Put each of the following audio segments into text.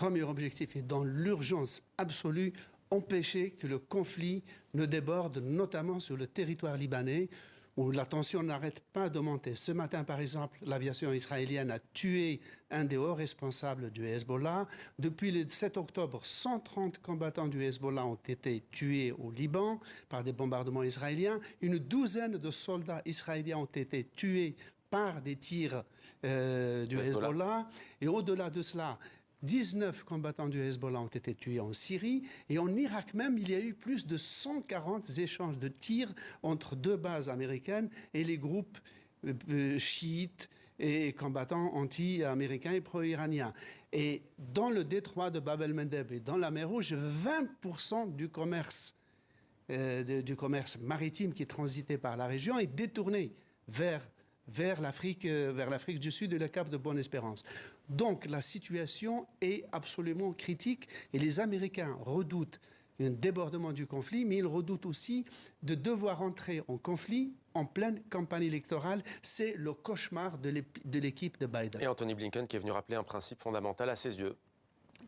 premier objectif est dans l'urgence absolue, empêcher que le conflit ne déborde, notamment sur le territoire libanais, où la tension n'arrête pas de monter. Ce matin, par exemple, l'aviation israélienne a tué un des hauts responsables du Hezbollah. Depuis le 7 octobre, 130 combattants du Hezbollah ont été tués au Liban par des bombardements israéliens. Une douzaine de soldats israéliens ont été tués par des tirs du Hezbollah. Et au-delà de cela, 19 combattants du Hezbollah ont été tués en Syrie. Et en Irak même, il y a eu plus de 140 échanges de tirs entre deux bases américaines et les groupes chiites et combattants anti-américains et pro-iraniens. Et dans le détroit de Bab el-Mandeb et dans la mer Rouge, 20% du commerce maritime qui transitait par la région est détourné vers l'Afrique du Sud et le Cap de Bonne-Espérance. Donc la situation est absolument critique et les Américains redoutent un débordement du conflit, mais ils redoutent aussi de devoir entrer en conflit en pleine campagne électorale. C'est le cauchemar de l'équipe de Biden. Et Anthony Blinken qui est venu rappeler un principe fondamental à ses yeux.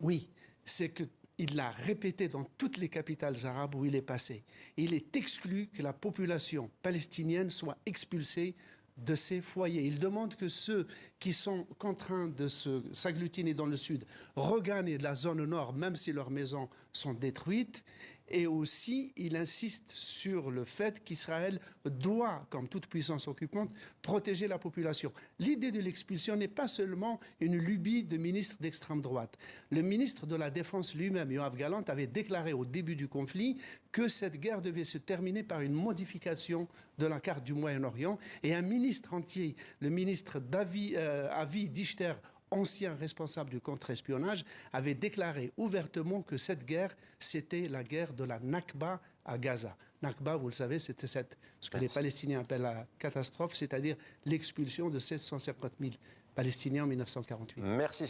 Oui, c'est qu'il l'a répété dans toutes les capitales arabes où il est passé. Il est exclu que la population palestinienne soit expulsée de ces foyers. Il demande que ceux qui sont contraints de s'agglutiner dans le sud regagnent la zone nord, même si leurs maisons sont détruites. Et aussi, il insiste sur le fait qu'Israël doit, comme toute puissance occupante, protéger la population. L'idée de l'expulsion n'est pas seulement une lubie de ministre d'extrême droite. Le ministre de la Défense lui-même, Yoav Gallant, avait déclaré au début du conflit que cette guerre devait se terminer par une modification de la carte du Moyen-Orient. Et un ministre entier, le ministre Avi Dichter, ancien responsable du contre-espionnage, avait déclaré ouvertement que cette guerre, c'était la guerre de la Nakba à Gaza. Nakba, vous le savez, c'était ce que les Palestiniens appellent la catastrophe, c'est-à-dire l'expulsion de 750 000 Palestiniens en 1948. Merci.